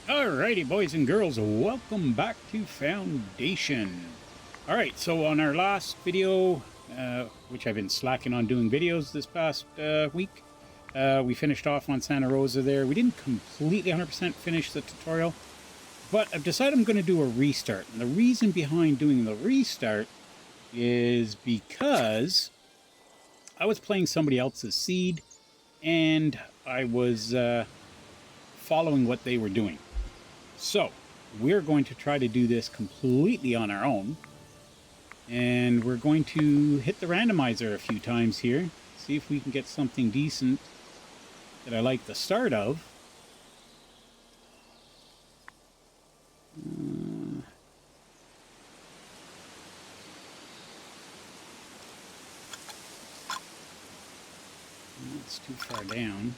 Alrighty, boys and girls, welcome back to Foundation. Alright, so on our last video, which I've been slacking on doing videos this past week, we finished off on Santa Rosa there. We didn't completely 100% finish the tutorial, but I've decided I'm going to do a restart. And the reason behind doing the restart is because I was playing somebody else's seed, and I was following what they were doing. So, we're going to try to do this completely on our own. And we're going to hit the randomizer a few times here. See if we can get something decent that I like the start of. That's too far down.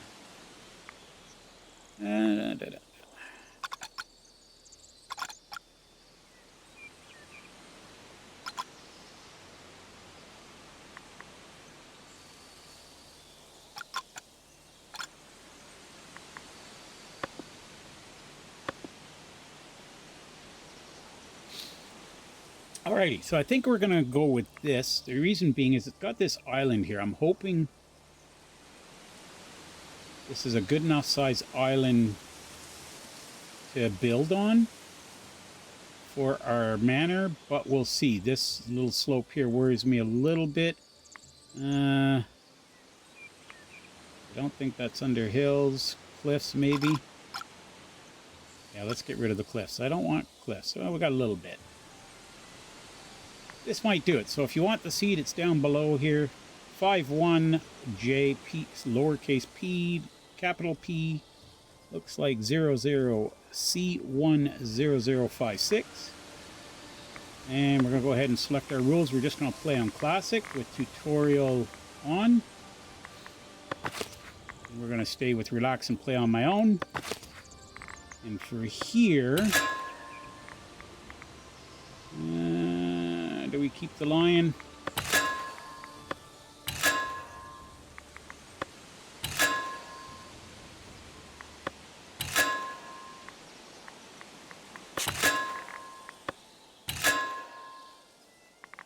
Alrighty, so I think we're going to go with this. The reason being is it's got this island here. I'm hoping this is a good enough size island to build on for our manor, but we'll see. This little slope here worries me a little bit. I don't think that's under hills. Cliffs, maybe. Yeah, let's get rid of the cliffs. I don't want cliffs. Well, we got a little bit. This might do it. So if you want the seed, it's down below here. 51JP, lowercase p, capital P, looks like 00C10056. And we're going to go ahead and select our rules. We're just going to play on Classic with tutorial on. And we're going to stay with Relax and Play on my own. And for here, do we keep the lion?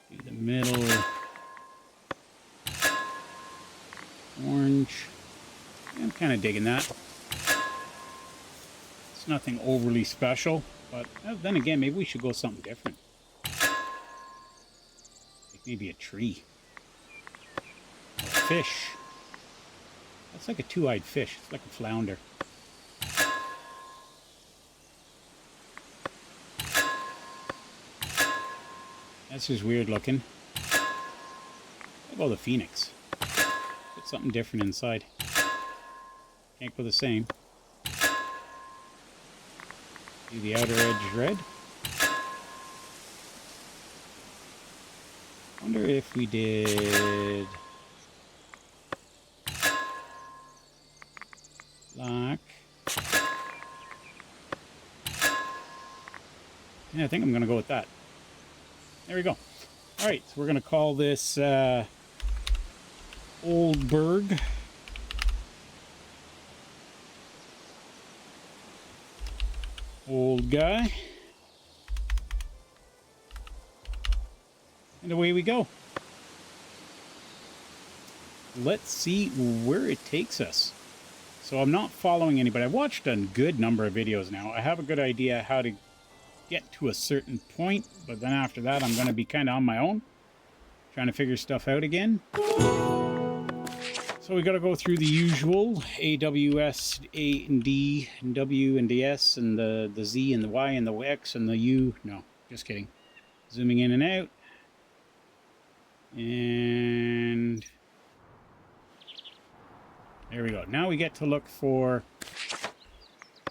Do the middle. Orange. I'm kind of digging that. It's nothing overly special, but then again, maybe we should go something different. Maybe a tree. Or a fish. That's like a two-eyed fish. It's like a flounder. That's just weird looking. How about the phoenix? Put something different inside. Can't go the same. Do the outer edge red. Wonder if we did black. Yeah, I think I'm going to go with that. There we go. All right, so we're going to call this Oldberg. Old guy. And away we go. Let's see where it takes us. So I'm not following anybody. I've watched a good number of videos now. I have a good idea how to get to a certain point, but then after that I'm going to be kind of on my own, trying to figure stuff out again. So we got to go through the usual A, W, S, A, and D, and W, and the S, and the Z, and the Y, and the X, and the U. No, just kidding. Zooming in and out. And there we go. Now we get to look for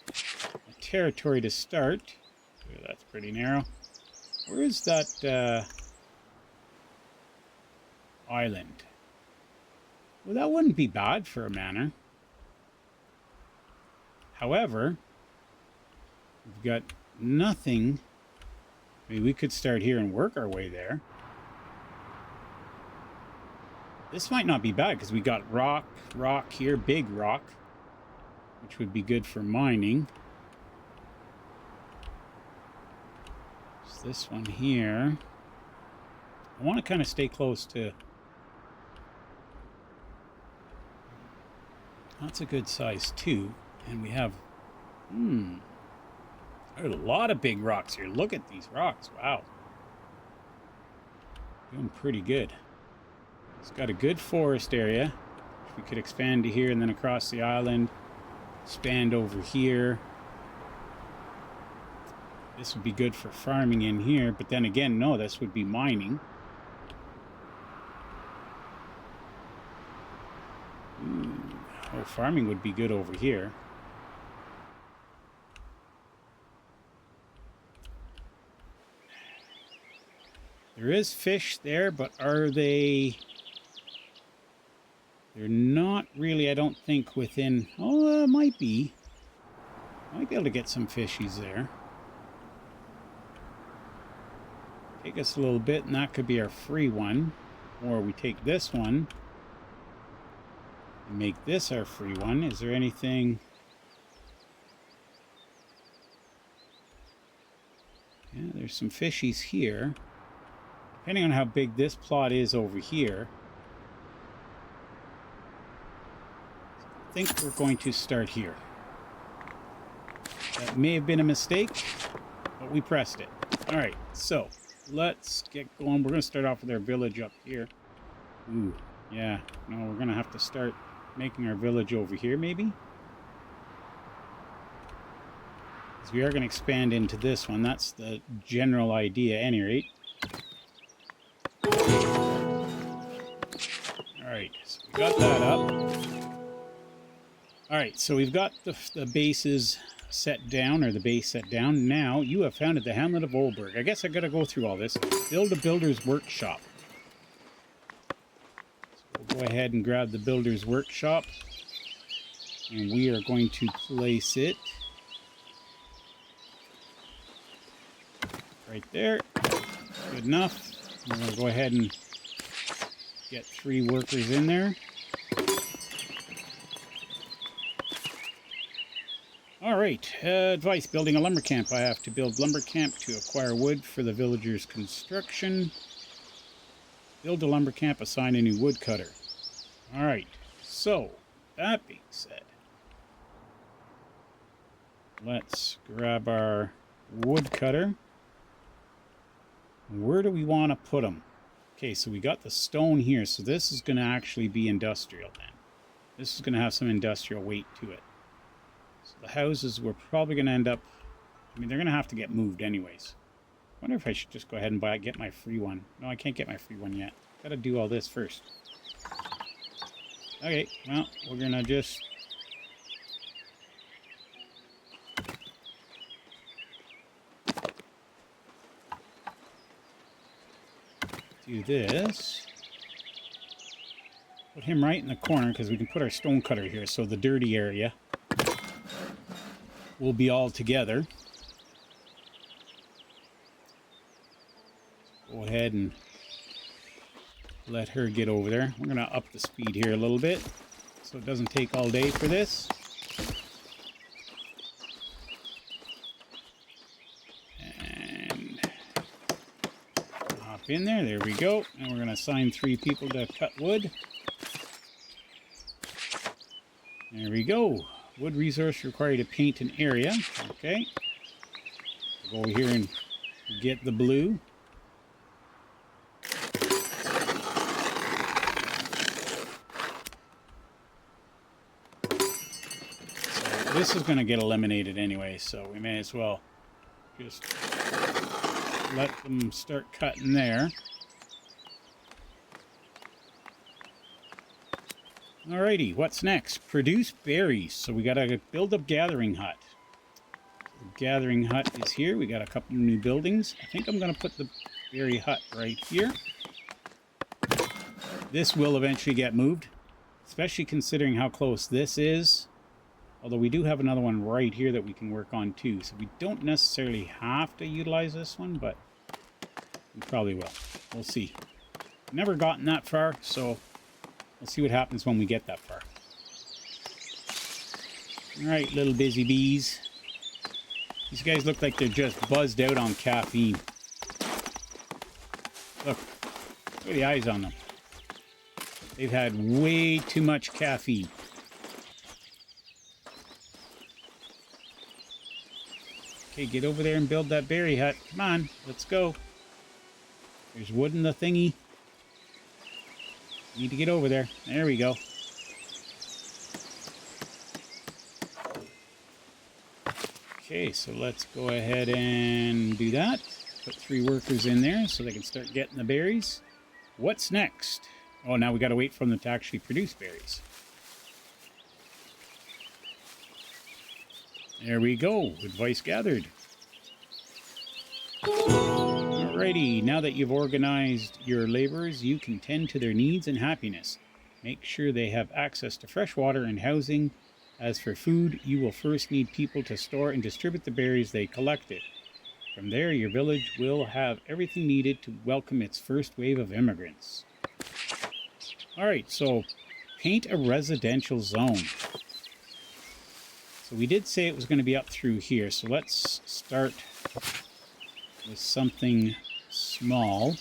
a territory to start. Ooh, that's pretty narrow. Where is that island? Well, that wouldn't be bad for a manor. However, we've got nothing. I mean, we could start here and work our way there. This might not be bad because we got rock here, big rock, which would be good for mining. this one here. I want to kind of stay close to... That's a good size too. And we have... There's a lot of big rocks here. Look at these rocks. Wow. Doing pretty good. It's got a good forest area. If we could expand to here and then across the island. Expand over here. This would be good for farming in here. But then again, no, this would be mining. Oh, farming would be good over here. There is fish there, but are they... They're not really, I don't think, within... Oh, might be. Might be able to get some fishies there. Take us a little bit, and that could be our free one. Or we take this one and make this our free one. Is there anything... Yeah, there's some fishies here. Depending on how big this plot is over here, I think we're going to start here. That may have been a mistake, but we pressed it. Alright, so let's get going. We're going to start off with our village up here. Ooh, yeah. No, we're going to have to start making our village over here, maybe? Because we are going to expand into this one. That's the general idea, at any rate. Alright, so we got that up. Alright, so we've got the bases set down, or the base set down. Now, you have founded the hamlet of Olberg. I guess I gotta go through all this. Build a builder's workshop. So we'll go ahead and grab the builder's workshop. And we are going to place it right there. Good enough. We're going to go ahead and get 3 workers in there. Alright, advice, building a lumber camp. I have to build lumber camp to acquire wood for the villagers' construction. Build a lumber camp, assign a new woodcutter. Alright, so, that being said, let's grab our woodcutter. Where do we want to put them? Okay, so we got the stone here, so this is going to actually be industrial then. This is going to have some industrial weight to it. So the houses, we're probably going to end up... I mean, they're going to have to get moved anyways. I wonder if I should just go ahead and get my free one. No, I can't get my free one yet. Got to do all this first. Okay, well, we're going to just... do this. Put him right in the corner because we can put our stone cutter here, so the dirty area will be all together. Go ahead and let her get over there. We're going to up the speed here a little bit so it doesn't take all day for this. And hop in there. There we go. And we're going to assign 3 people to cut wood. There we go. Wood resource required to paint an area. Okay. Go over here and get the blue. So this is going to get eliminated anyway, so we may as well just let them start cutting there. Alrighty, what's next? Produce berries. So we gotta build a gathering hut. The gathering hut is here. We got a couple new buildings. I think I'm gonna put the berry hut right here. This will eventually get moved, especially considering how close this is. Although we do have another one right here that we can work on too. So we don't necessarily have to utilize this one, but we probably will. We'll see. Never gotten that far, so we'll see what happens when we get that far. Alright, little busy bees. These guys look like they're just buzzed out on caffeine. Look at the eyes on them. They've had way too much caffeine. Okay, get over there and build that berry hut. Come on, let's go. There's wood in the thingy. Need to get over there. There we go. Okay, so let's go ahead and do that. Put 3 workers in there so they can start getting the berries. What's next? Oh, now we got to wait for them to actually produce berries. There we go. Advice gathered. Alrighty, now that you've organized your laborers, you can tend to their needs and happiness. Make sure they have access to fresh water and housing. As for food, you will first need people to store and distribute the berries they collected. From there, your village will have everything needed to welcome its first wave of immigrants. Alright, so paint a residential zone. So we did say it was going to be up through here, so let's start with something small.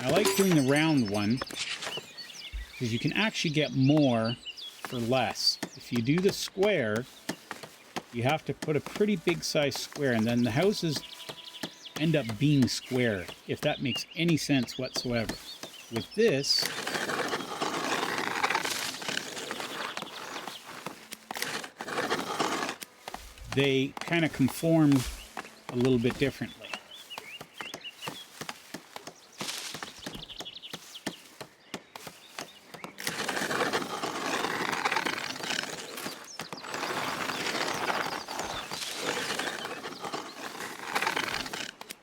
I like doing the round one because you can actually get more for less. If you do the square, you have to put a pretty big size square, and then the houses end up being square, if that makes any sense whatsoever. With this, they kind of conform a little bit differently.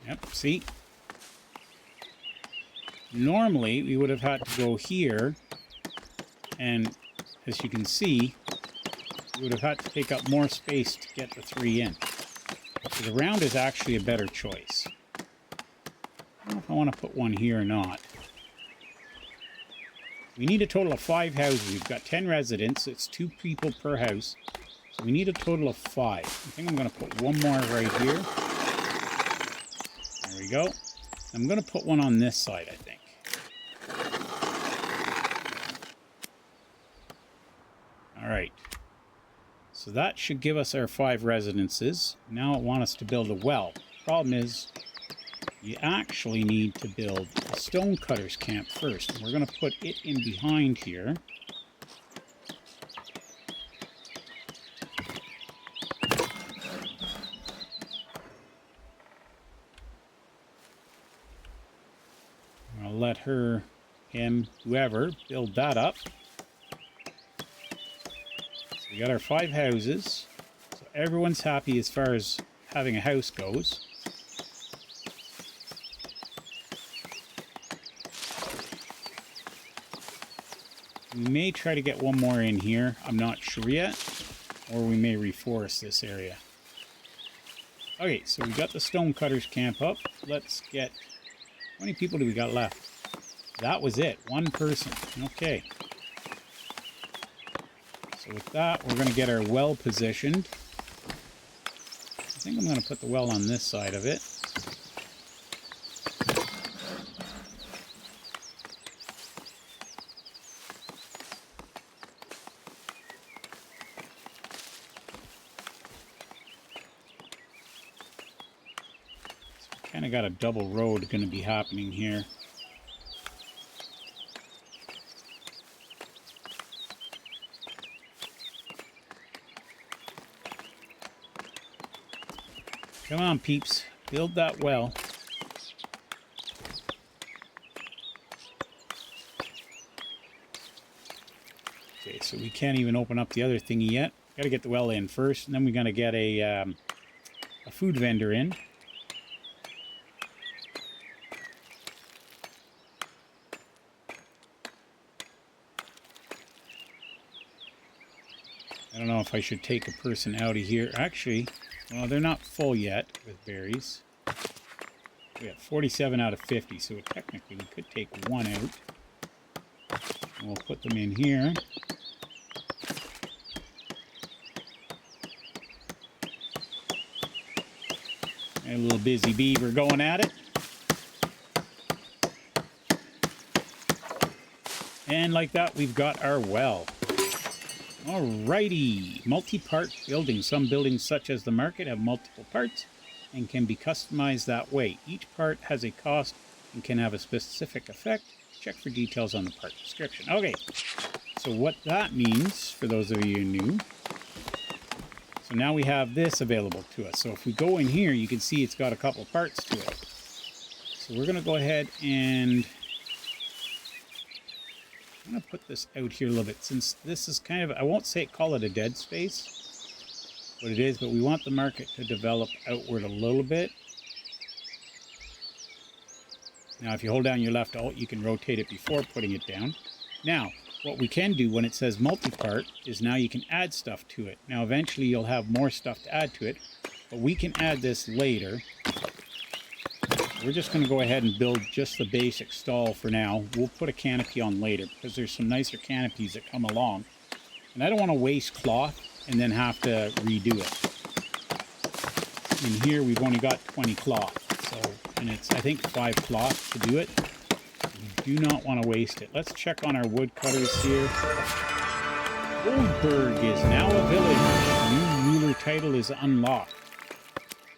Yep, see? Normally, we would have had to go here, and as you can see, we would have had to take up more space to get the 3 in. So the round is actually a better choice. I don't know if I want to put one here or not. We need a total of 5 houses. We've got 10 residents. It's 2 people per house. So we need a total of 5. I think I'm going to put one more right here. There we go. I'm going to put one on this side, I think. All right. So that should give us our 5 residences. Now it wants us to build a well. Problem is, you actually need to build a stonecutter's camp first. We're going to put it in behind here. I'll let her, him, whoever, build that up. We got our 5 houses, so everyone's happy as far as having a house goes. We may try to get one more in here, I'm not sure yet, or we may reforest this area. Okay, so we got the stonecutter's camp up. Let's get, how many people do we got left? That was it, 1 person, okay. So with that, we're going to get our well positioned. I think I'm going to put the well on this side of it. So kind of got a double road going to be happening here. Come on, peeps. Build that well. Okay, so we can't even open up the other thingy yet. Got to get the well in first, and then we're going to get a food vendor in. I don't know if I should take a person out of here. Actually, well, they're not full yet with berries. We have 47 out of 50, so technically we could take 1 out. And we'll put them in here. A little busy beaver going at it. And like that, we've got our well. Alrighty, multi-part building. Some buildings, such as the market, have multiple parts and can be customized that way. Each part has a cost and can have a specific effect. Check for details on the part description. Okay, so what that means, for those of you new, so now we have this available to us. So if we go in here, you can see it's got a couple parts to it. So we're going to go ahead and I'm going to put this out here a little bit, since this is kind of, I won't call it a dead space, what it is, but we want the market to develop outward a little bit. Now, if you hold down your left alt, you can rotate it before putting it down. Now, what we can do when it says multi-part is now you can add stuff to it. Now, eventually you'll have more stuff to add to it, but we can add this later. We're just going to go ahead and build just the basic stall for now. We'll put a canopy on later because there's some nicer canopies that come along. And I don't want to waste cloth and then have to redo it. In here, we've only got 20 cloth. So, and it's, I think, 5 cloth to do it. We do not want to waste it. Let's check on our woodcutters here. Goldberg is now a village. New ruler title is unlocked.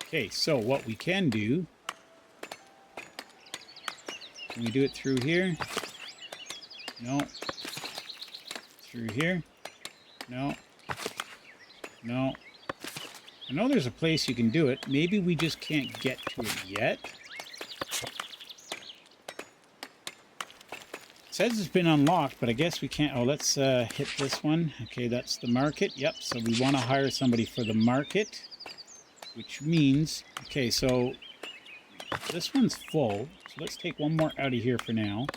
Okay, so what we can do, can we do it through here? No. Through here? No. No. I know there's a place you can do it. Maybe we just can't get to it yet. It says it's been unlocked, but I guess we can't. Oh, let's hit this one. Okay, that's the market. Yep, so we want to hire somebody for the market, which means, okay, so this one's full. So let's take one more out of here for now.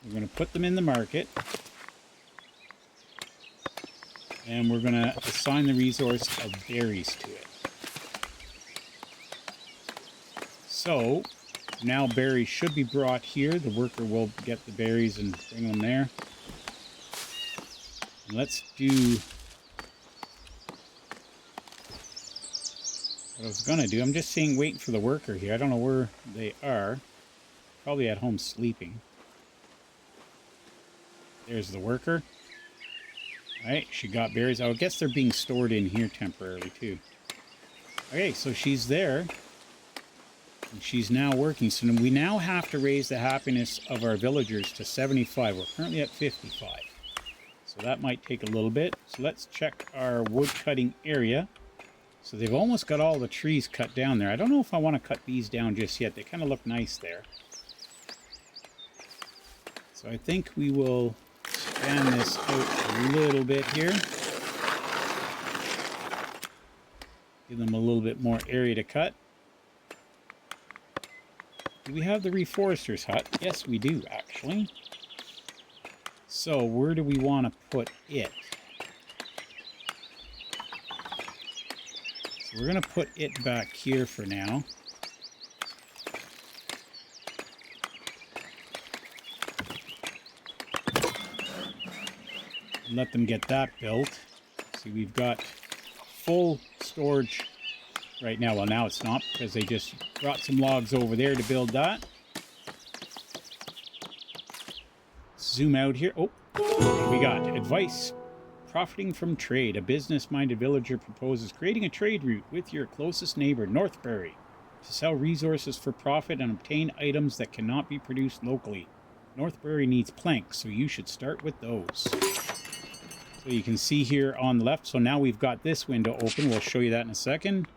We're going to put them in the market. And we're going to assign the resource of berries to it. So now berries should be brought here. The worker will get the berries and bring them there. And let's do what I was going to do. I'm just seeing, waiting for the worker here. I don't know where they are. Probably at home sleeping. There's the worker. Alright, she got berries. I guess they're being stored in here temporarily too. Okay, so she's there. And she's now working. So we now have to raise the happiness of our villagers to 75. We're currently at 55. So that might take a little bit. So let's check our wood cutting area. So they've almost got all the trees cut down there. I don't know if I want to cut these down just yet. They kind of look nice there. So I think we will expand this out a little bit here. Give them a little bit more area to cut. Do we have the reforester's hut? Yes, we do, actually. So where do we want to put it? So we're going to put it back here for now. Let them get that built. See, we've got full storage right now. Well, now it's not, because they just brought some logs over there to build that. Zoom out here. Oh, we got advice. Profiting from trade. A business-minded villager proposes creating a trade route with your closest neighbor, Northbury, to sell resources for profit and obtain items that cannot be produced locally. Northbury needs planks, so you should start with those. So you can see here on the left. So now we've got this window open. We'll show you that in a second.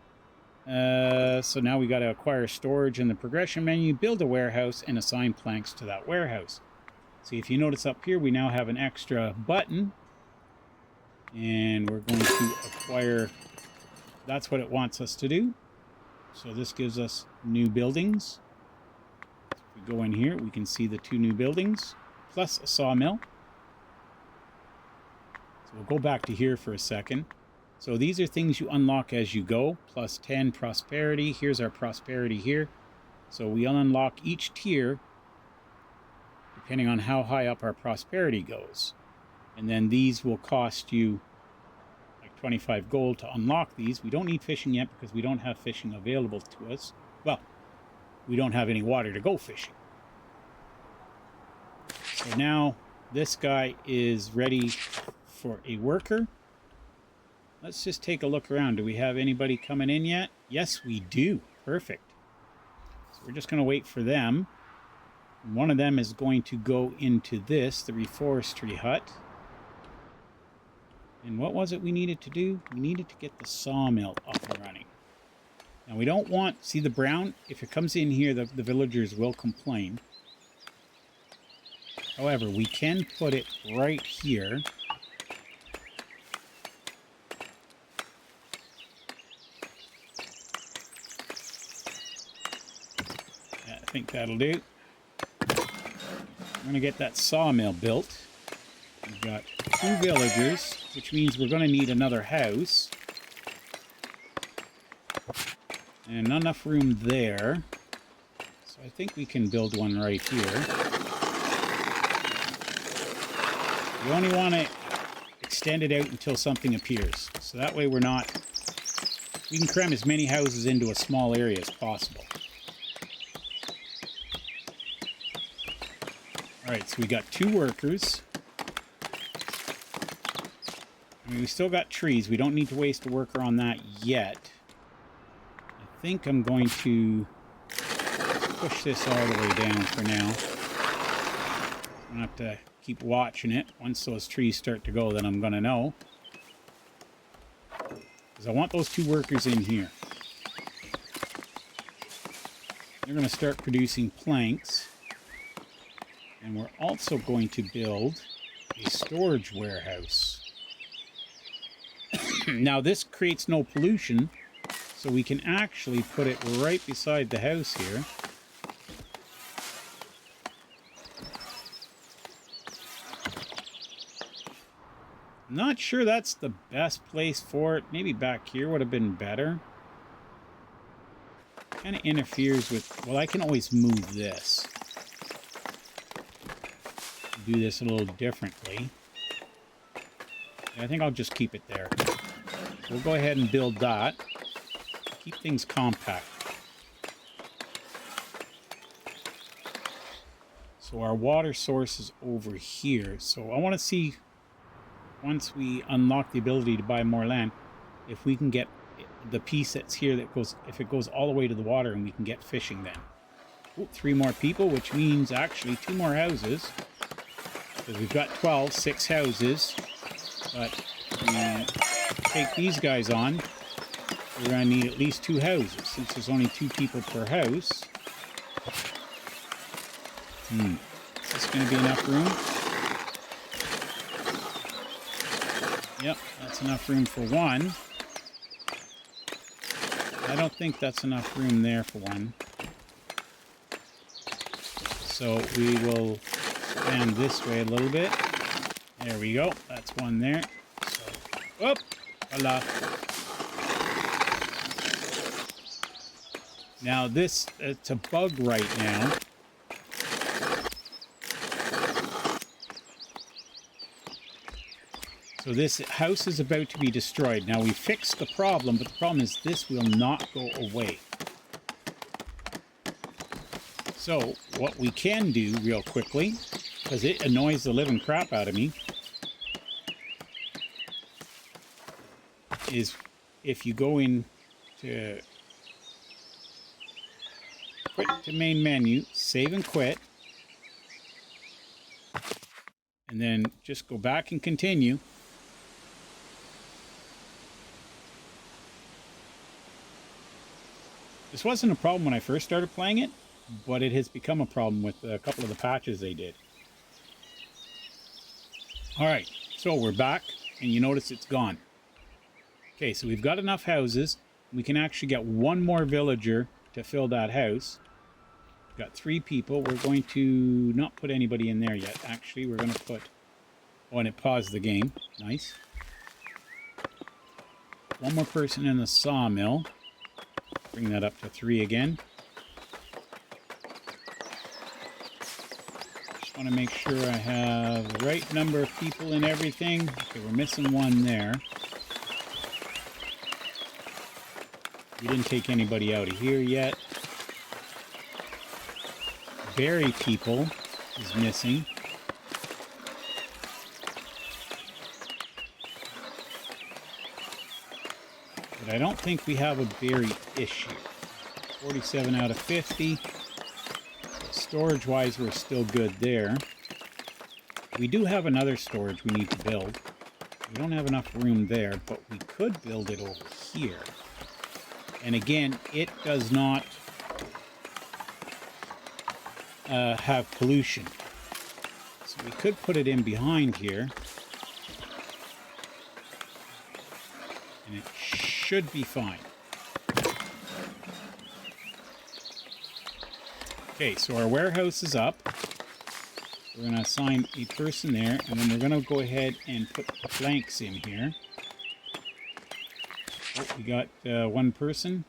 So now we got to acquire storage in the progression menu, build a warehouse, and assign planks to that warehouse. See, if you notice up here, we now have an extra button. And we're going to acquire, that's what it wants us to do. So this gives us new buildings. If we go in here, we can see the 2 new buildings, plus a sawmill. So we'll go back to here for a second. So these are things you unlock as you go, plus 10 prosperity. Here's our prosperity here. So we unlock each tier depending on how high up our prosperity goes. And then these will cost you like 25 gold to unlock these. We don't need fishing yet because we don't have fishing available to us. Well, we don't have any water to go fishing. So now this guy is ready for a worker. Let's just take a look around. Do we have anybody coming in yet? Yes, we do. Perfect. So we're just going to wait for them. One of them is going to go into this, the reforestry hut. And what was it we needed to do? We needed to get the sawmill up and running. Now we don't want, see the brown? If it comes in here, the villagers will complain. However, we can put it right here. Yeah, I think that'll do. We're going to get that sawmill built. We've got 2 villagers, which means we're going to need another house. And not enough room there. So I think we can build one right here. We only want to extend it out until something appears. So that way we can cram as many houses into a small area as possible. Alright, so we got 2 workers. I mean, we still got trees. We don't need to waste a worker on that yet. I think I'm going to push this all the way down for now. I'm going to have to keep watching it. Once those trees start to go, then I'm going to know. Because I want those 2 workers in here. They're going to start producing planks. And we're also going to build a storage warehouse. Now this creates no pollution, so we can actually put it right beside the house here. I'm not sure that's the best place for it. Maybe back here would have been better. Kind of interferes with... Well, I can always move this. Do this a little differently. I think I'll just keep it there. We'll go ahead and build that. Keep things compact. So our water source is over here. So I want to see, once we unlock the ability to buy more land, if we can get the piece that's here that goes, if it goes all the way to the water, and we can get fishing then. Ooh, 3 more people, which means actually 2 more houses. Because we've got 12, 6 houses. But we take these guys on, we're going to need at least 2 houses, since there's only 2 people per house. Is this going to be enough room? Yep, that's enough room for 1. I don't think that's enough room there for 1. So we will expand this way a little bit. There we go. That's 1 there. So, whoop! Voila. Now this, it's a bug right now. So this house is about to be destroyed. Now we fixed the problem, but the problem is this will not go away. So what we can do real quickly, because it annoys the living crap out of me, is if you go in to quit to main menu, save and quit, and then just go back and continue. This wasn't a problem when I first started playing it, but it has become a problem with a couple of the patches they did. Alright, so we're back, and you notice it's gone. Okay, so we've got enough houses. We can actually get 1 more villager to fill that house. We've got 3 people. We're going to not put anybody in there yet. Actually, we're going to put... Oh, and it paused the game. Nice. 1 more person in the sawmill. Bring that up to 3 again. Just want to make sure I have the right number of people in everything. Okay, we're missing 1 there. We didn't take anybody out of here yet. Berry people is missing. But I don't think we have a berry issue. 47 out of 50. So storage-wise, we're still good there. We do have another storage we need to build. We don't have enough room there, but we could build it over here. And again, it does not have pollution. So we could put it in behind here. And it should be fine. Okay, so our warehouse is up. We're going to assign a person there, and then we're going to go ahead and put planks in here. Oh, we got one person.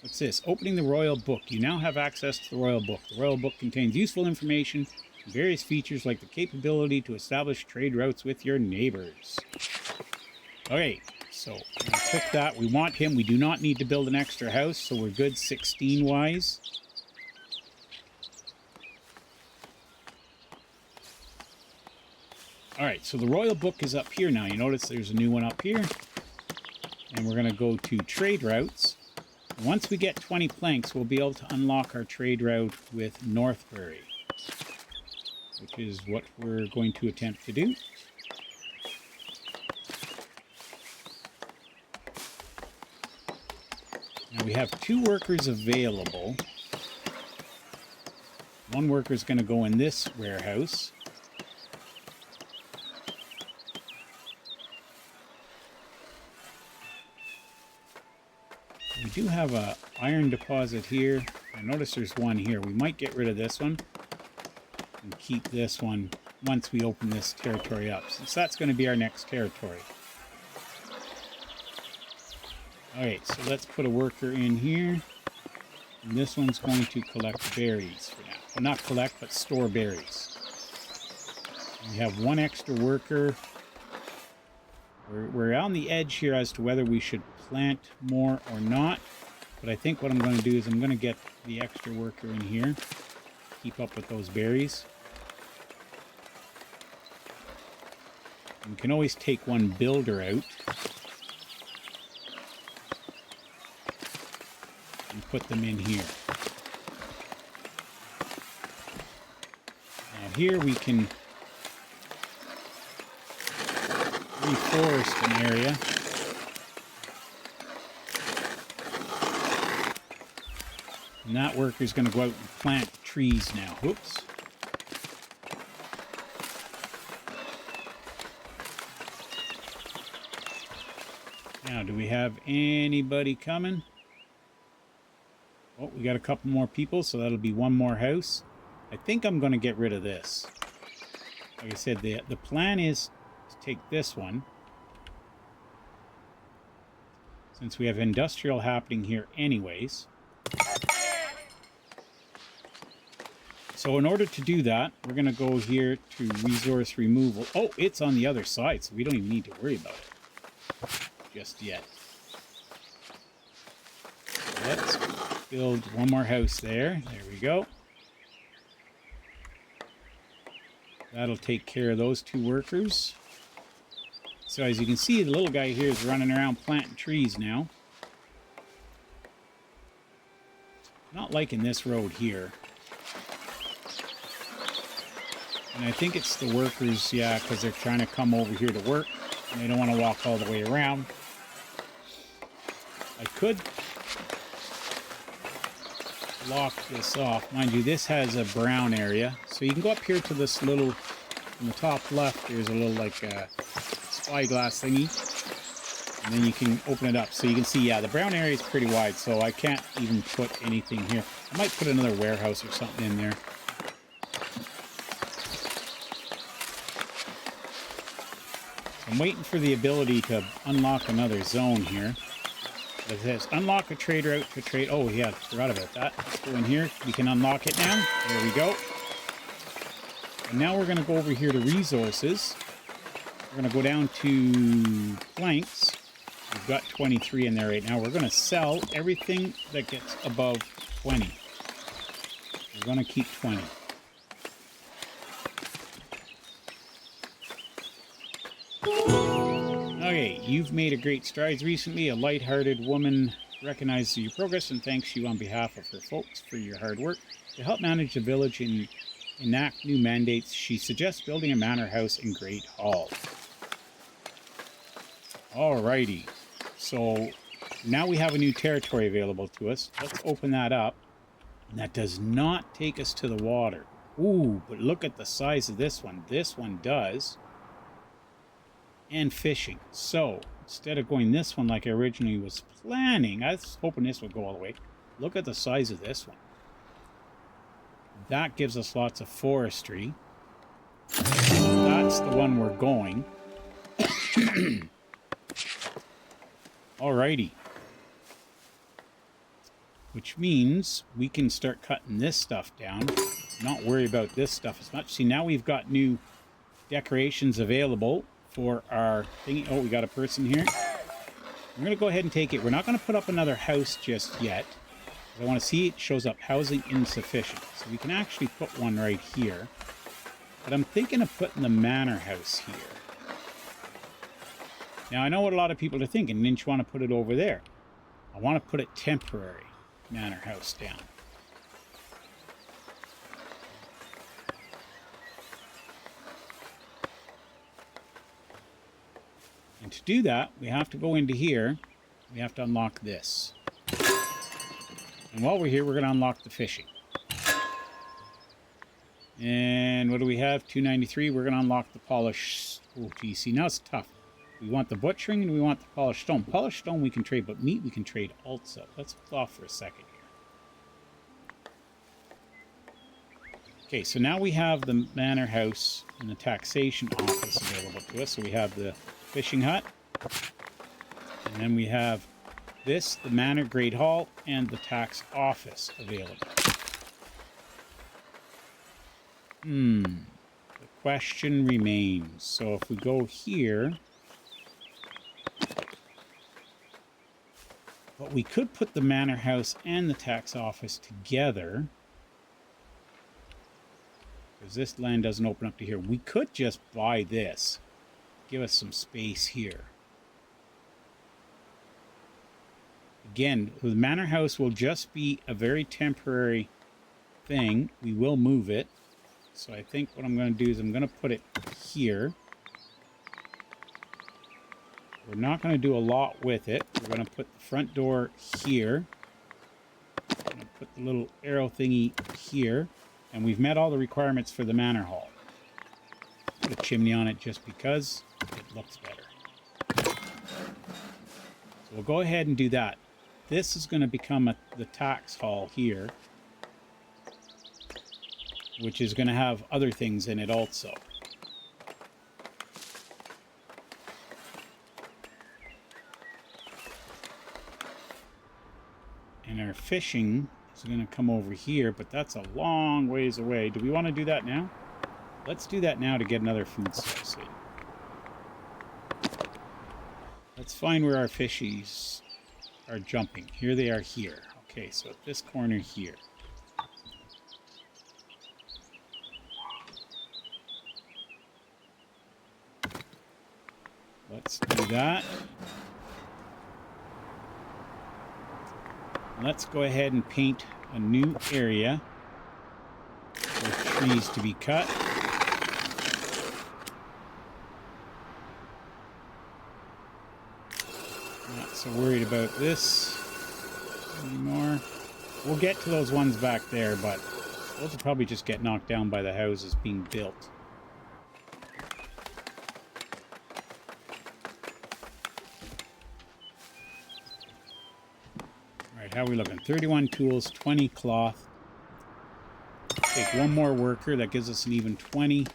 What's this? Opening the Royal Book. You now have access to the Royal Book. The Royal Book contains useful information and various features like the capability to establish trade routes with your neighbors. Okay, so I'm going to click that. We want him. We do not need to build an extra house, so we're good 16-wise. Alright, so the Royal Book is up here now. You notice there's a new one up here. And we're going to go to trade routes. Once we get 20 planks, we'll be able to unlock our trade route with Northbury, which is what we're going to attempt to do. Now we have 2 workers available. One worker is going to go in this warehouse. We do have a iron deposit here. I notice there's one here. We might get rid of this one and keep this one once we open this territory up, since that's going to be our next territory. Alright, so let's put a worker in here. And this one's going to collect berries for now. Well, not collect, but store berries. We have one extra worker. We're on the edge here as to whether we should plant more or not. But I think what I'm going to do is I'm going to get the extra worker in here. Keep up with those berries. And we can always take one builder out. And put them in here. Now here we can reforest an area. And that worker's going to go out and plant trees now. Whoops. Now, do we have anybody coming? Oh, we got a couple more people, so that'll be one more house. I think I'm going to get rid of this. Like I said, the plan is to take this one. Since we have industrial happening here anyways. So in order to do that, we're going to go here to resource removal. Oh, it's on the other side, so we don't even need to worry about it just yet. Let's build one more house there. There we go. That'll take care of those 2 workers. So as you can see, the little guy here is running around planting trees now. Not liking this road here. And I think it's the workers, yeah, because they're trying to come over here to work. And they don't want to walk all the way around. I could lock this off. Mind you, this has a brown area. So you can go up here to this little, in the top left, there's a little like spyglass thingy. And then you can open it up. So you can see, yeah, the brown area is pretty wide. So I can't even put anything here. I might put another warehouse or something in there. I'm waiting for the ability to unlock another zone here. It says unlock a trade route to trade. Oh yeah, forgot about that. Let's go in here. We can unlock it now. There we go. And now we're going to go over here to resources. We're going to go down to planks. We've got 23 in there right now. We're going to sell everything that gets above 20. We're going to keep 20. Okay, you've made a great strides recently. A light-hearted woman recognizes your progress and thanks you on behalf of her folks for your hard work. To help manage the village and enact new mandates, she suggests building a manor house in Great Hall. Alrighty, so now we have a new territory available to us. Let's open that up. And that does not take us to the water. Ooh, but look at the size of this one. This one does. And fishing. So, instead of going this one like I originally was planning, I was hoping this would go all the way. Look at the size of this one. That gives us lots of forestry. That's the one we're going. Alrighty. Which means we can start cutting this stuff down. Not worry about this stuff as much. See, now we've got new decorations available for our thingy. Oh, we got a person here. I'm going to go ahead and take it. We're not going to put up another house just yet. I want to see it shows up housing insufficient. So we can actually put one right here. But I'm thinking of putting the manor house here. Now, I know what a lot of people are thinking. Didn't you want to put it over there? I want to put it temporary manor house down. And to do that, we have to go into here. We have to unlock this. And while we're here, we're going to unlock the fishing. And what do we have? 293. We're going to unlock the polish. Oh, geez. See, now it's tough. We want the butchering and we want the polished stone. Polished stone we can trade, but meat we can trade also. Let's hold off for a second here. Okay, so now we have the manor house and the taxation office available to us. So we have the fishing hut. And then we have this, the manor great hall, and the tax office available. The question remains. So if we go here, but we could put the manor house and the tax office together. Because this land doesn't open up to here. We could just buy this. Give us some space here. Again, the manor house will just be a very temporary thing. We will move it. So I think what I'm going to do is I'm going to put it here. We're not going to do a lot with it. We're going to put the front door here. I'm going to put the little arrow thingy here. And we've met all the requirements for the manor hall. Put a chimney on it just because it looks better. So we'll go ahead and do that. This is going to become the tax hall here, which is going to have other things in it also. And our fishing is going to come over here, but that's a long ways away. Do we want to do that now? Let's do that now to get another food source in. Let's find where our fishies are jumping. Here they are here. Okay, so at this corner here. Let's do that. Let's go ahead and paint a new area for trees to be cut. Not so worried about this anymore. We'll get to those ones back there, but those will probably just get knocked down by the houses being built. Alright, how are we looking? 31 tools, 20 cloth. Take one more worker, that gives us an even 20.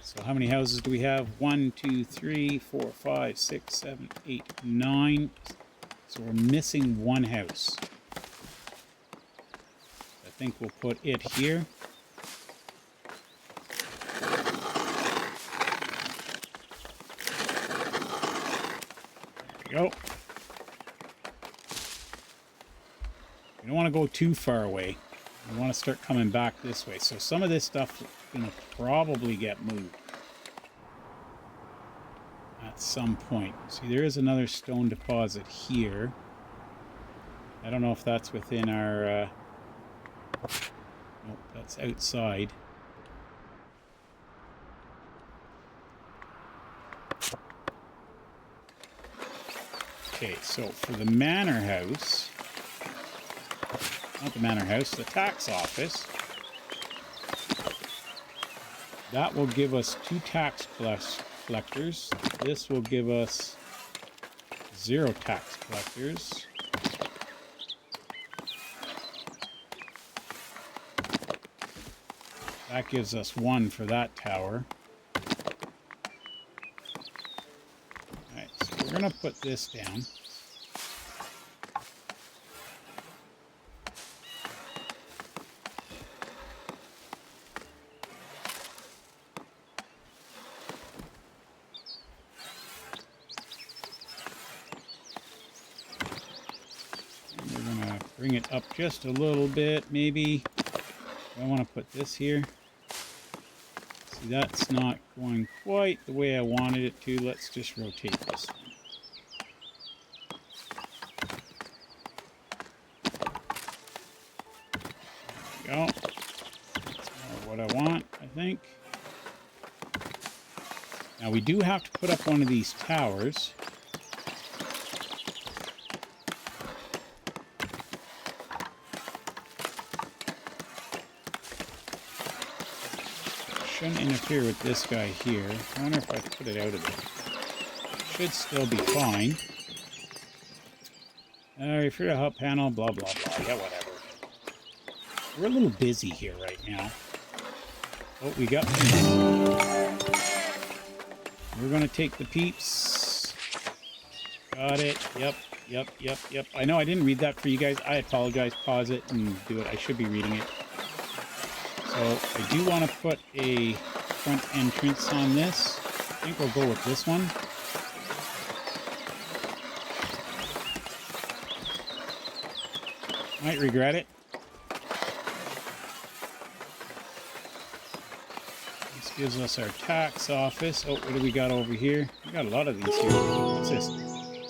So how many houses do we have? 1, 2, 3, 4, 5, 6, 7, 8, 9. So we're missing one house. I think we'll put it here. we go. We don't want to go too far away. We want to start coming back this way. So some of this stuff is going to probably get moved at some point. See, there is another stone deposit here. I don't know if that's within our... nope, that's outside. Okay, so for the manor house... not the manor house, the tax office. That will give us 2 tax collectors. This will give us 0 tax collectors. That gives us 1 for that tower. Alright, so we're going to put this down. Bring it up just a little bit, maybe. I want to put this here. See, that's not going quite the way I wanted it to. Let's just rotate this one. There we go. That's more what I want, I think. Now, we do have to put up one of these towers. Shouldn't interfere with this guy here. I wonder if I put it out of there. Should still be fine. Refer to hub panel, blah, blah, blah. Yeah, whatever. We're a little busy here right now. Oh, we got peeps. We're going to take the peeps. Got it. Yep. I know I didn't read that for you guys. I apologize. Pause it and do it. I should be reading it. So I do want to put a front entrance on this. I think we'll go with this one. Might regret it. This gives us our tax office. Oh, what do we got over here? We got a lot of these here. What's this?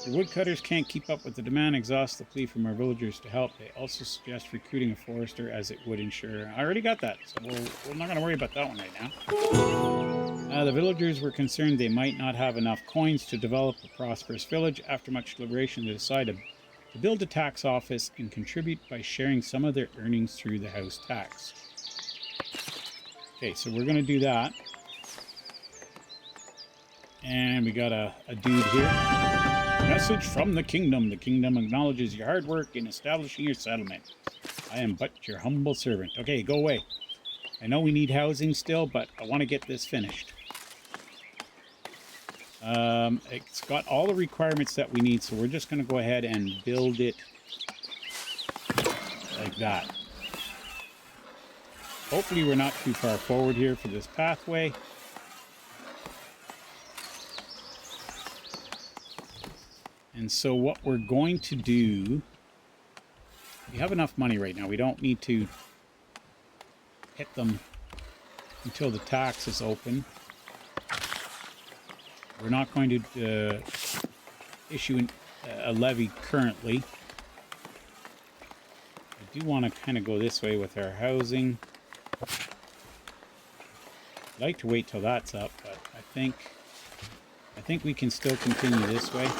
The woodcutters can't keep up with the demand, exhaust the plea from our villagers to help. They also suggest recruiting a forester as it would ensure... I already got that, so we're not going to worry about that one right now. The villagers were concerned they might not have enough coins to develop a prosperous village. After much deliberation, they decided to build a tax office and contribute by sharing some of their earnings through the house tax. Okay, so we're going to do that. And we got a dude here. Message from the kingdom. The kingdom acknowledges your hard work in establishing your settlement. I am but your humble servant. Okay, go away. I know we need housing still, but I want to get this finished. It's got all the requirements that we need, so we're just going to go ahead and build it like that. Hopefully we're not too far forward here for this pathway. And so what we're going to do, we have enough money right now. We don't need to hit them until the tax is open. We're not going to issue a levy currently. I do want to kind of go this way with our housing. I'd like to wait till that's up, but I think we can still continue this way.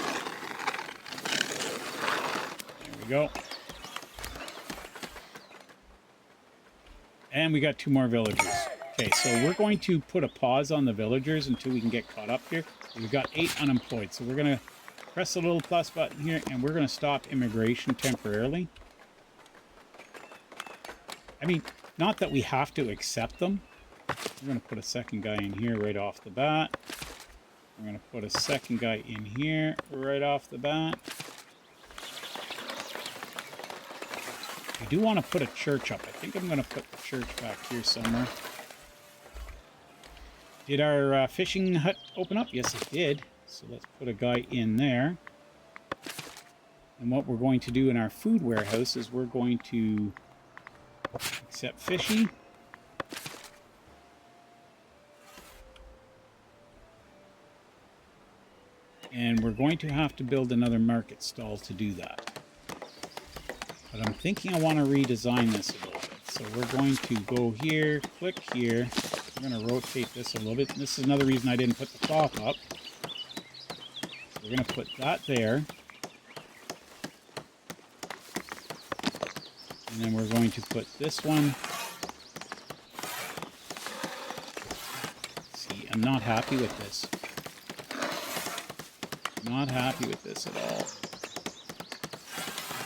Go. And we got 2 more villagers. Okay, so we're going to put a pause on the villagers until we can get caught up here. We've got 8 unemployed, so we're going to press the little plus button here, and we're going to stop immigration temporarily. I mean, not that we have to accept them. We're going to put a second guy in here right off the bat. We're going to put a second guy in here right off the bat. I do want to put a church up. I think I'm going to put the church back here somewhere. Did our fishing hut open up? Yes, it did. So let's put a guy in there. And what we're going to do in our food warehouse is we're going to accept fishy. And we're going to have to build another market stall to do that. But I'm thinking I want to redesign this a little bit. So we're going to go here, click here. I'm going to rotate this a little bit. And this is another reason I didn't put the cloth up. So we're going to put that there. And then we're going to put this one. See, I'm not happy with this. Not happy with this at all.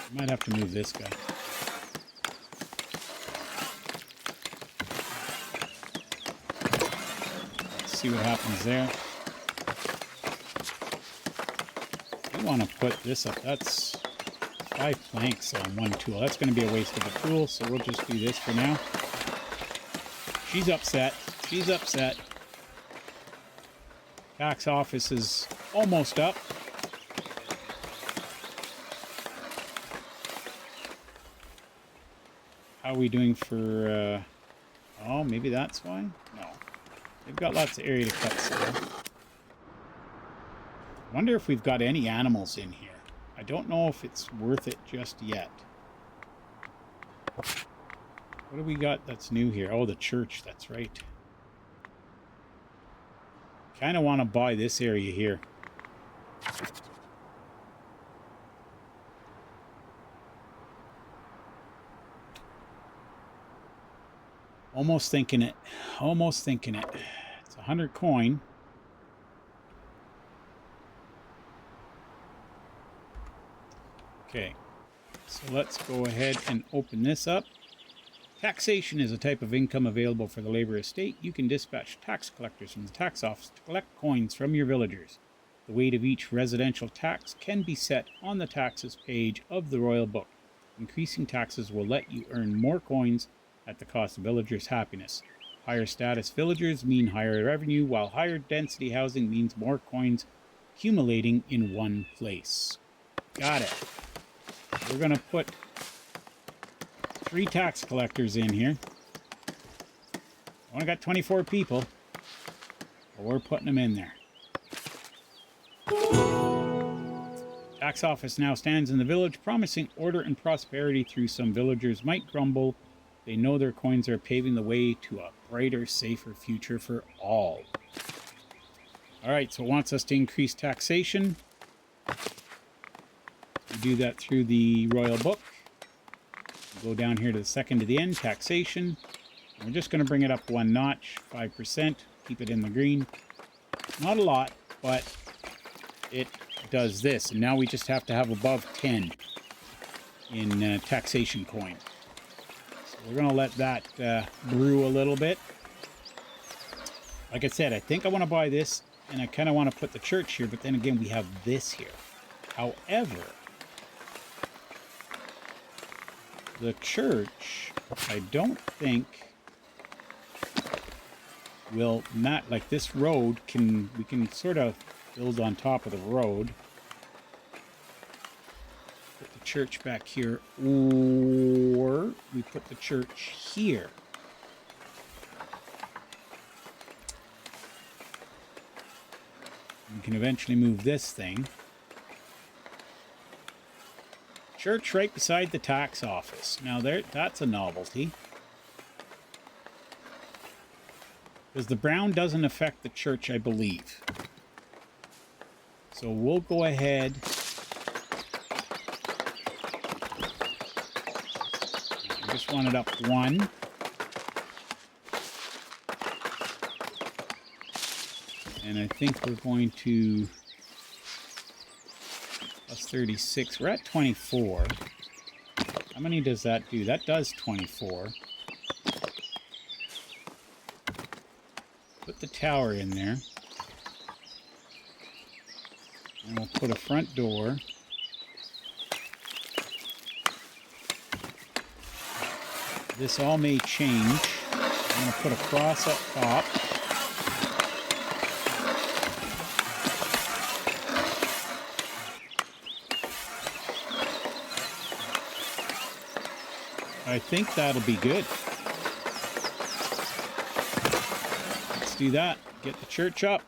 I might have to move this guy. Let's see what happens there. I want to put this up. That's 5 planks on one tool. That's going to be a waste of a tool, so we'll just do this for now. She's upset. She's upset. Tax office is almost up. How are we doing for, oh, maybe that's why? No. They've got lots of area to cut still. Wonder if we've got any animals in here. I don't know if it's worth it just yet. What do we got that's new here? Oh, the church, that's right. Kind of want to buy this area here. Almost thinking it. Almost thinking it. It's 100 coin. Okay. So let's go ahead and open this up. Taxation is a type of income available for the labor estate. You can dispatch tax collectors from the tax office to collect coins from your villagers. The weight of each residential tax can be set on the taxes page of the Royal Book. Increasing taxes will let you earn more coins at the cost of villagers' happiness. Higher status villagers mean higher revenue, while higher density housing means more coins accumulating in one place. Got it. We're going to put 3 tax collectors in here. Only got 24 people, but we're putting them in there. Tax office now stands in the village, promising order and prosperity through some villagers might grumble. They know their coins are paving the way to a brighter, safer future for all. Alright, so it wants us to increase taxation. We do that through the Royal Book. We go down here to the second to the end, taxation. And we're just going to bring it up 1 notch, 5%. Keep it in the green. Not a lot, but it does this. And now we just have to have above 10 in taxation coin. We're going to let that brew a little bit. Like I said, I think I want to buy this, and I kind of want to put the church here, but then again, we have this here. However, the church, I don't think will not, like this road, we can sort of build on top of the road. Church back here, or we put the church here. We can eventually move this thing. Church right beside the tax office. Now that's a novelty. Because the brown doesn't affect the church, I believe. So we'll go ahead. Just want it up 1. And I think we're going to plus 36. We're at 24. How many does that do? That does 24. Put the tower in there. And we'll put a front door. This all may change. I'm going to put a cross up top. I think that'll be good. Let's do that. Get the church up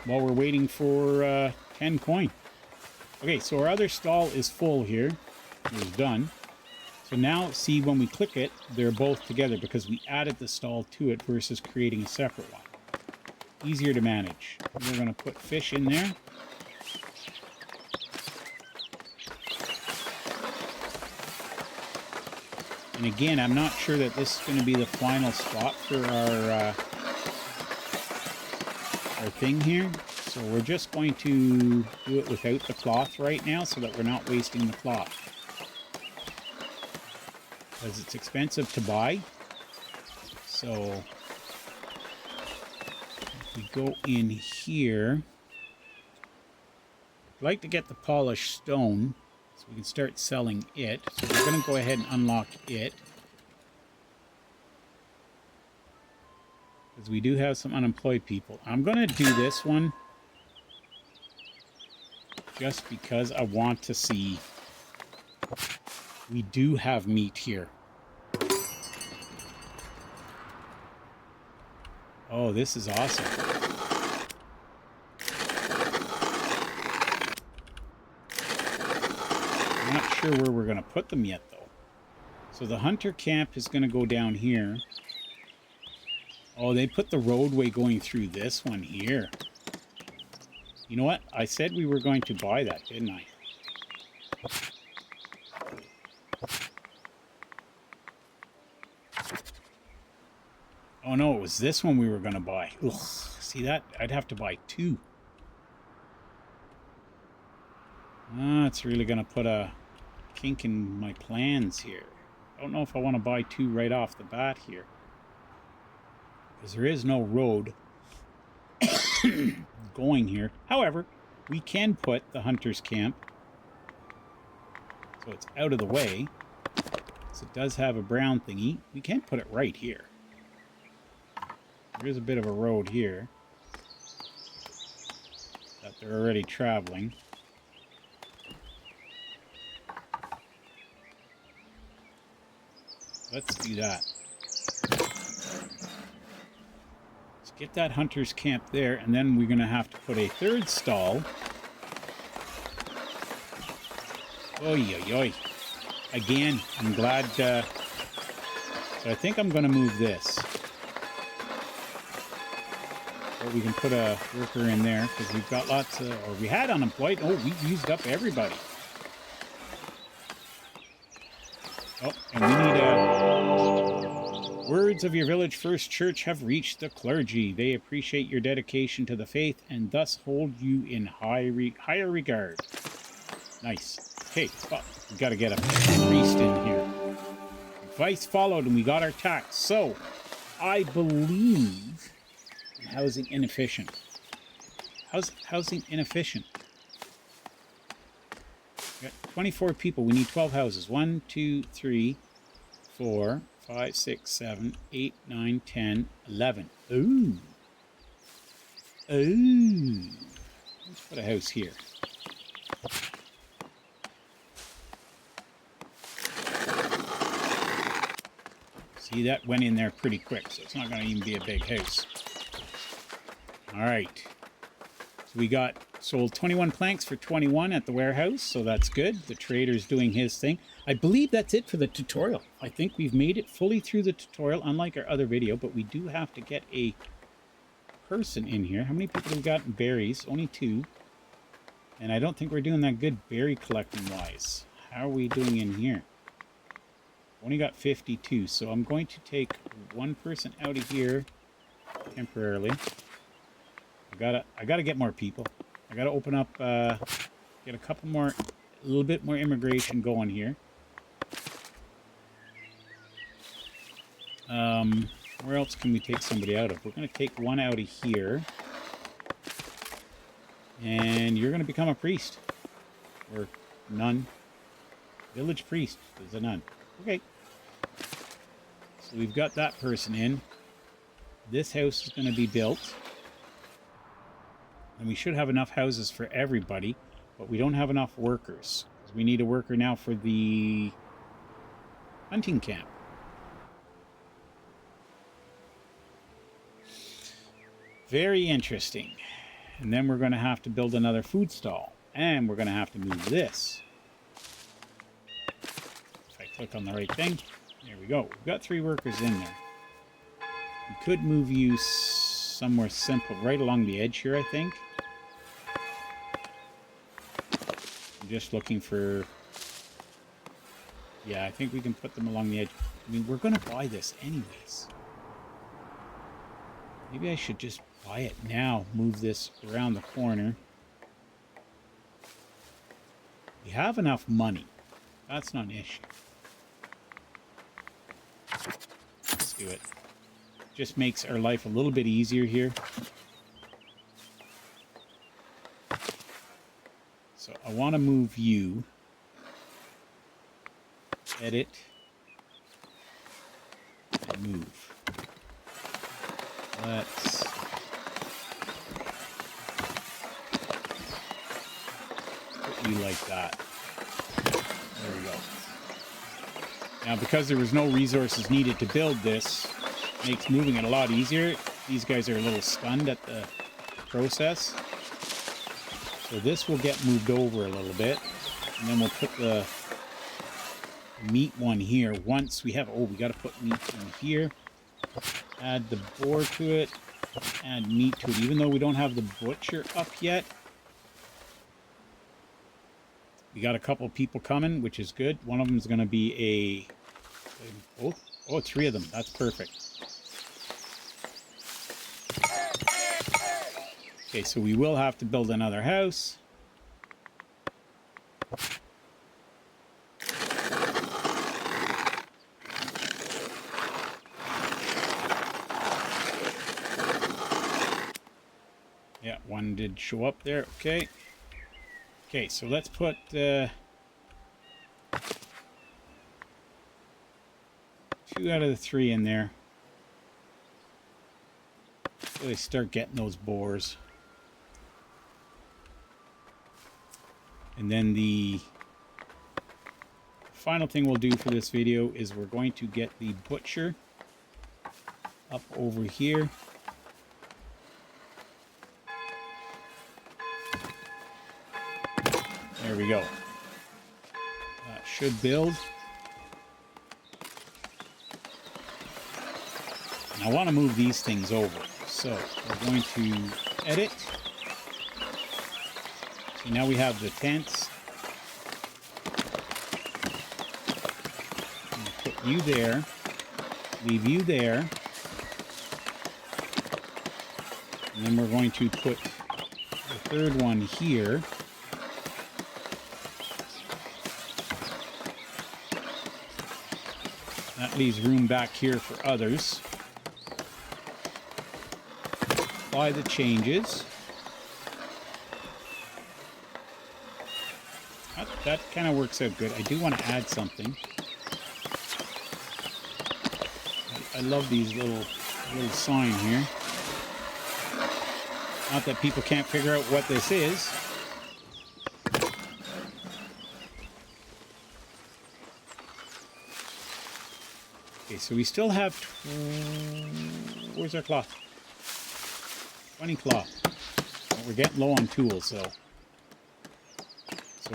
while we're waiting for 10 coin. Okay, so our other stall is full here. It was done. So now, see, when we click it, they're both together because we added the stall to it versus creating a separate one. Easier to manage. We're going to put fish in there. And again, I'm not sure that this is going to be the final spot for our thing here. So we're just going to do it without the cloth right now so that we're not wasting the cloth. Because it's expensive to buy. So if we go in here, I'd like to get the polished stone so we can start selling it. So we're going to go ahead and unlock it. Because we do have some unemployed people. I'm going to do this one just because I want to see. We do have meat here. Oh, this is awesome. I'm not sure where we're going to put them yet, though. So the hunter camp is going to go down here. Oh, they put the roadway going through this one here. You know what? I said we were going to buy that, didn't I? Oh no, it was this one we were going to buy. Ugh, see that? I'd have to buy two. Ah, it's really going to put a kink in my plans here. I don't know if I want to buy two right off the bat here. Because there is no road going here. However, we can put the hunter's camp so it's out of the way. So it does have a brown thingy. We can put it right here. There is a bit of a road here that they're already traveling. Let's do that. Let's get that hunter's camp there, and then we're going to have to put a third stall. Oy, oy, oy. Again, I'm glad. So I think I'm going to move this. But we can put a worker in there because we've got lots of, or we had unemployed. Oh, we've used up everybody. Oh, and we need words of your village first church have reached the clergy. They appreciate your dedication to the faith and thus hold you in higher regard. Nice. Okay, well, we got to get a priest in here. Advice followed and we got our tax. So, I believe housing inefficient. How's housing inefficient? We got 24 people. We need 12 houses. 1, 2, 3, 4, 5, 6, 7, 8, 9, 10, 11. Ooh. Ooh. Let's put a house here. See, that went in there pretty quick, so it's not going to even be a big house. All right. So we got sold 21 planks for 21 at the warehouse, so that's good. The trader's doing his thing. I believe that's it for the tutorial. I think we've made it fully through the tutorial, unlike our other video, but we do have to get a person in here. How many people have we got in berries? Only 2. And I don't think we're doing that good berry collecting wise. How are we doing in here? Only got 52, so I'm going to take one person out of here temporarily. I gotta get more people. I gotta open up, get a couple more, a little bit more immigration going here. Where else can we take somebody out of? We're gonna take one out of here. And you're gonna become a priest. Or nun. Village priest is a nun. Okay. So we've got that person in. This house is gonna be built. And we should have enough houses for everybody, but we don't have enough workers. We need a worker now for the hunting camp. Very interesting. And then we're going to have to build another food stall. And we're going to have to move this. If I click on the right thing, there we go. We've got 3 workers in there. We could move you somewhere simple, right along the edge here, I think. I'm just looking for... Yeah, I think we can put them along the edge. I mean, we're going to buy this anyways. Maybe I should just buy it now. Move this around the corner. We have enough money. That's not an issue. Let's do it. Just makes our life a little bit easier here. So I want to move you. Edit. And move. Let's... put you like that. There we go. Now, because there was no resources needed to build this, makes moving it a lot easier. These guys are a little stunned at the process. So this will get moved over a little bit. And then we'll put the meat one here. Once we have... Oh, we got to put meat in here. Add the boar to it. Add meat to it. Even though we don't have the butcher up yet. We got a couple people coming, which is good. One of them is going to be a... Both? Oh, 3 of them. That's perfect. Okay, so we will have to build another house. Yeah, one did show up there. Okay. Okay, so let's put 2 out of the 3 in there. So they start getting those boars. And then the final thing we'll do for this video is we're going to get the butcher up over here. There we go. That should build. And I want to move these things over. So we're going to edit. So now we have the tents. Put you there. Leave you there. And then we're going to put the 3rd one here. That leaves room back here for others. Apply the changes. That kind of works out good. I do want to add something. I love these little sign here. Not that people can't figure out what this is. Okay, so we still have... Where's our cloth? 20 cloth. Well, we're getting low on tools, so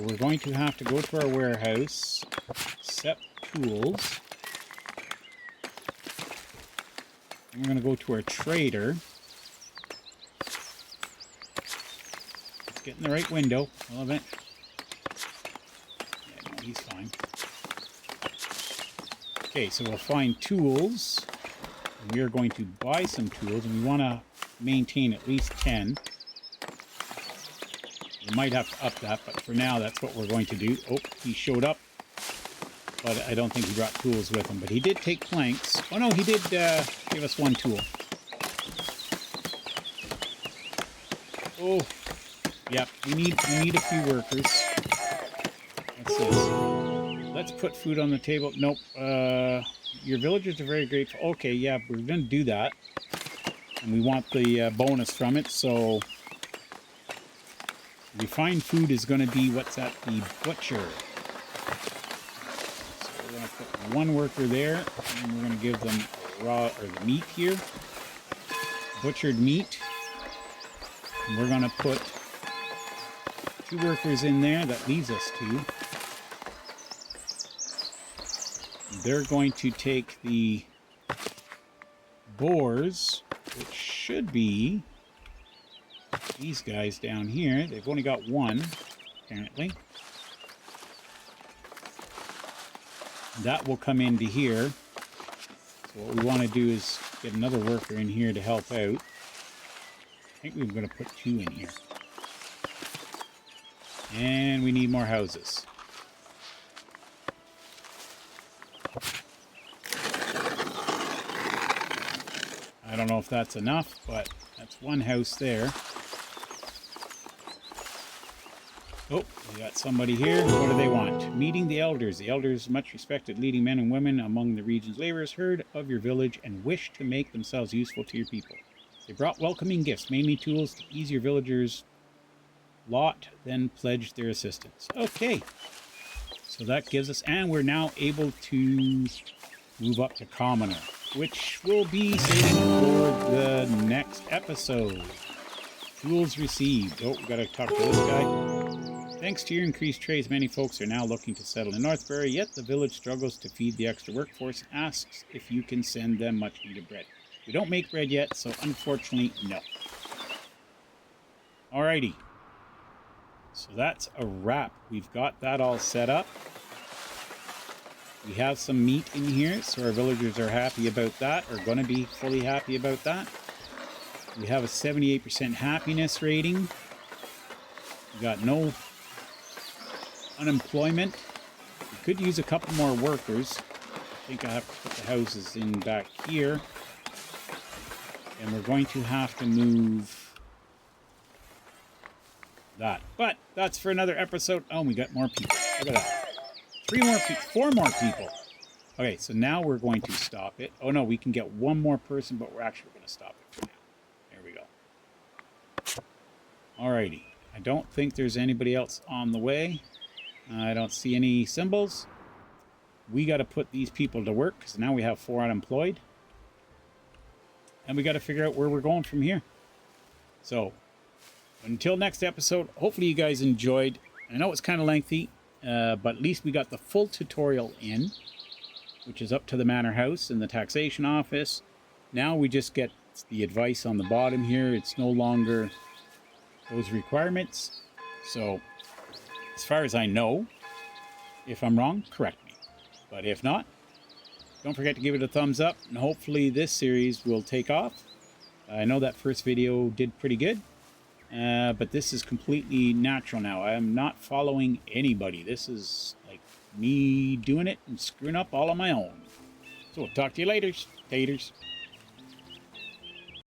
we're going to have to go to our warehouse, set tools. And we're going to go to our trader. Let's get in the right window. Well, yeah, no, he's fine. Okay, so we'll find tools. And we are going to buy some tools, and we want to maintain at least 10. We might have to up that, but for now, that's what we're going to do. Oh, he showed up, but I don't think he brought tools with him. But he did take planks. Oh no, he did give us 1 tool. Oh, yep. We need a few workers. What's this? Let's put food on the table. Nope. Your villagers are very grateful. Okay, yeah, we're going to do that. And we want the bonus from it, so refined food is going to be what's at the butcher. So we're going to put one worker there, and we're going to give them raw, or the meat here. Butchered meat. And we're going to put 2 workers in there. That leaves us 2. They're going to take the boars, which should be these guys down here. They've only got 1, apparently. That will come into here. So what we want to do is get another worker in here to help out. I think we're going to put 2 in here. And we need more houses. I don't know if that's enough, but that's 1 house there. Oh, we got somebody here. What do they want? Meeting the elders. The elders, much respected leading men and women among the region's laborers, heard of your village and wish to make themselves useful to your people. They brought welcoming gifts, mainly tools to ease your villagers' lot, then pledged their assistance. Okay. So that gives us, and we're now able to move up to commoner, which will be saving for the next episode. Tools received. Oh, we gotta talk to this guy. Thanks to your increased trades, many folks are now looking to settle in Northbury, yet the village struggles to feed the extra workforce and asks if you can send them much needed bread. We don't make bread yet, so unfortunately, no. Alrighty. So that's a wrap. We've got that all set up. We have some meat in here, so our villagers are happy about that, or going to be fully happy about that. We have a 78% happiness rating. We got no unemployment. We could use a couple more workers. I think I have to put the houses in back here. And we're going to have to move that. But that's for another episode. Oh, we got more people. Look at that. 3 more people. 4 more people. Okay, so now we're going to stop it. Oh no, we can get 1 more person, but we're actually going to stop it for now. There we go. Alrighty. I don't think there's anybody else on the way. I don't see any symbols. We got to put these people to work because now we have 4 unemployed. And we got to figure out where we're going from here. So, until next episode, hopefully you guys enjoyed. I know it's kind of lengthy, but at least we got the full tutorial in, which is up to the manor house and the taxation office. Now we just get the advice on the bottom here. It's no longer those requirements. So, as far as I know, if I'm wrong, correct me. But if not, don't forget to give it a thumbs up, and hopefully this series will take off. I know that first video did pretty good, but this is completely natural now. I am not following anybody. This is like me doing it and screwing up all on my own. So we'll talk to you later, taters.